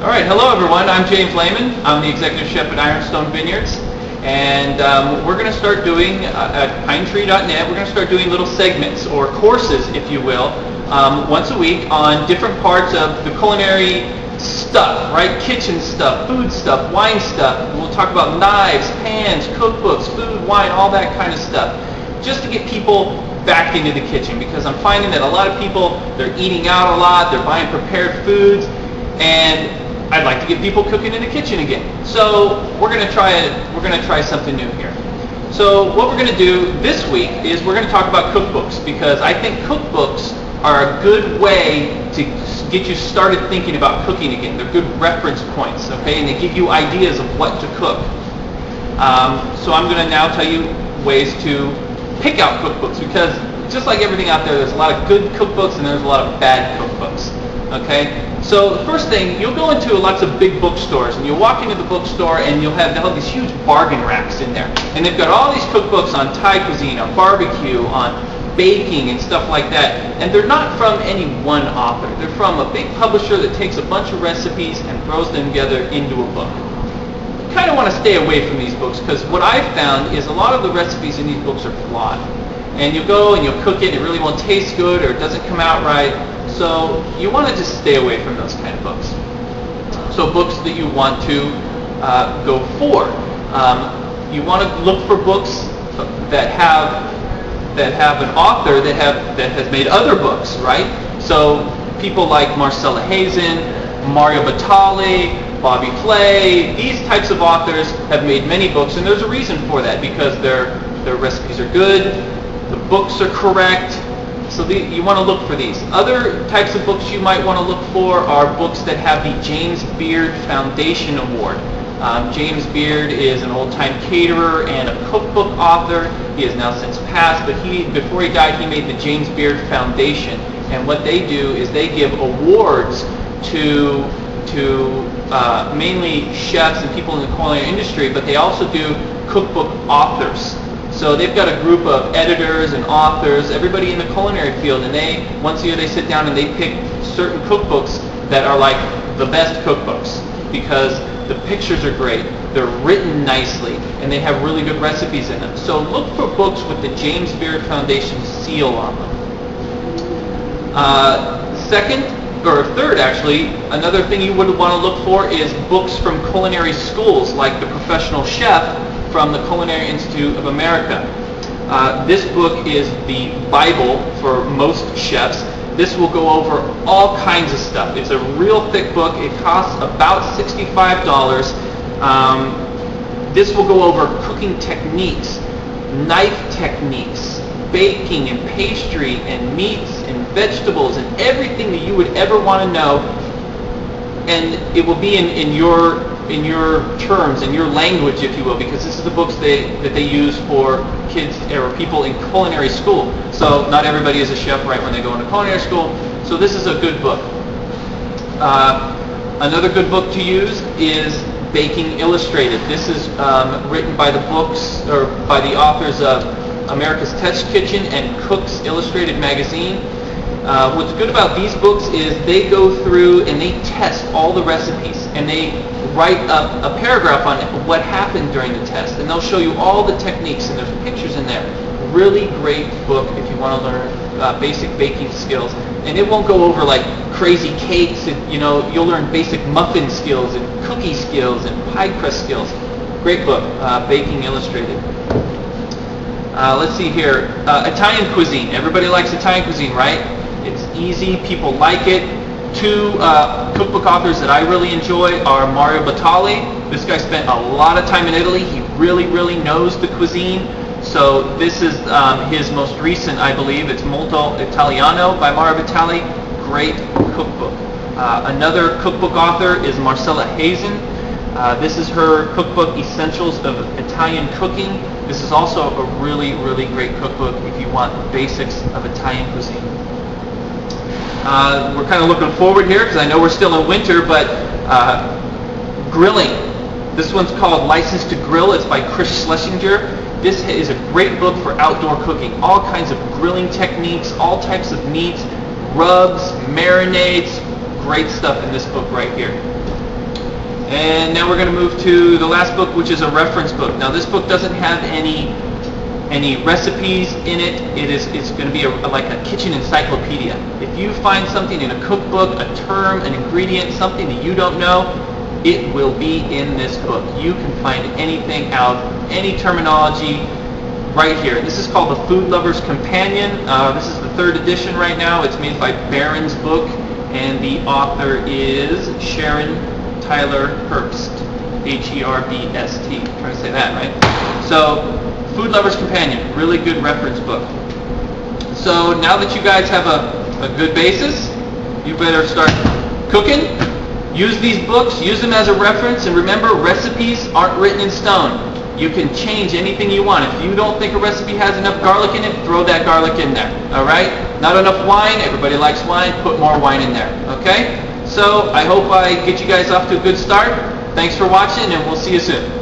All right, hello everyone. I'm James Lehman. I'm the executive chef at Ironstone Vineyards, and we're going to start doing at pinetree.net. We're going to start doing little segments or courses, if you will, once a week on different parts of the culinary stuff, right? Kitchen stuff, food stuff, wine stuff. We'll talk about knives, pans, cookbooks, food, wine, all that kind of stuff, just to get people back into the kitchen, because I'm finding that a lot of people, they're eating out a lot, they're buying prepared foods, and I'd like to get people cooking in the kitchen again. So we're going to try something new here. So what we're going to do this week is we're going to talk about cookbooks, because I think cookbooks are a good way to get you started thinking about cooking again. They're good reference points, okay, and they give you ideas of what to cook. So I'm going to now tell you ways to pick out cookbooks, because just like everything out there, there's a lot of good cookbooks and there's a lot of bad cookbooks. Okay, so the first thing, you'll go into lots of big bookstores, and you'll walk into the bookstore and they'll have these huge bargain racks in there, and they've got all these cookbooks on Thai cuisine, on barbecue, on baking and stuff like that, and they're not from any one author. They're from a big publisher that takes a bunch of recipes and throws them together into a book. You kind of want to stay away from these books, because what I've found is a lot of the recipes in these books are flawed, and you'll go and you'll cook it and it really won't taste good, or it doesn't come out right. So you want to just stay away from those kind of books. So books that you want to go for. You want to look for books that have an author that has made other books, right? So people like Marcella Hazen, Mario Batali, Bobby Flay, these types of authors have made many books, and there's a reason for that, because their recipes are good, the books are correct. So you want to look for these. Other types of books you might want to look for are books that have the James Beard Foundation Award. James Beard is an old-time caterer and a cookbook author. He has now since passed, but before he died, he made the James Beard Foundation. And what they do is they give awards to mainly chefs and people in the culinary industry, but they also do cookbook authors. So they've got a group of editors and authors, everybody in the culinary field, and once a year they sit down and they pick certain cookbooks that are like the best cookbooks, because the pictures are great, they're written nicely, and they have really good recipes in them. So look for books with the James Beard Foundation seal on them. Third, actually, another thing you would want to look for is books from culinary schools, like The Professional Chef from the Culinary Institute of America. This book is the Bible for most chefs. This will go over all kinds of stuff. It's a real thick book. It costs about $65. This will go over cooking techniques, knife techniques, baking and pastry and meats and vegetables and everything that you would ever want to know. And it will be in your terms, in your language, if you will, because this is the books that they use for kids or people in culinary school. So not everybody is a chef right when they go into culinary school. So this is a good book. Another good book to use is Baking Illustrated. This is written by the authors of America's Test Kitchen and Cook's Illustrated magazine. What's good about these books is they go through and they test all the recipes, and they write up a paragraph on what happened during the test, and they'll show you all the techniques, and there's pictures in there. Really great book if you want to learn basic baking skills. And it won't go over like crazy cakes, and you'll learn basic muffin skills and cookie skills and pie crust skills. Great book, Baking Illustrated. Let's see here, Italian cuisine. Everybody likes Italian cuisine, right? It's easy, people like it. Two cookbook authors that I really enjoy are Mario Batali. This guy spent a lot of time in Italy. He really, really knows the cuisine. So this is his most recent, I believe. It's Molto Italiano by Mario Batali. Great cookbook. Another cookbook author is Marcella Hazen. This is her cookbook, Essentials of Italian Cooking. This is also a really, really great cookbook if you want the basics of Italian cuisine. We're kind of looking forward here, because I know we're still in winter, but grilling. This one's called License to Grill. It's by Chris Schlesinger. This is a great book for outdoor cooking. All kinds of grilling techniques, all types of meats, rubs, marinades. Great stuff in this book right here. And now we're going to move to the last book, which is a reference book. Now this book doesn't have any recipes in it. It's going to be like a kitchen encyclopedia. If you find something in a cookbook, a term, an ingredient, something that you don't know, it will be in this book. You can find anything out, any terminology right here. This is called the Food Lover's Companion. This is the 3rd edition right now. It's made by Barron's Book, and the author is Sharon Tyler Herbst, Herbst. I'm trying to say that right. So, Food Lover's Companion, really good reference book. So now that you guys have a good basis, you better start cooking. Use these books, use them as a reference, and remember, recipes aren't written in stone. You can change anything you want. If you don't think a recipe has enough garlic in it, throw that garlic in there. All right? Not enough wine, everybody likes wine, put more wine in there. Okay? So I hope I get you guys off to a good start. Thanks for watching, and we'll see you soon.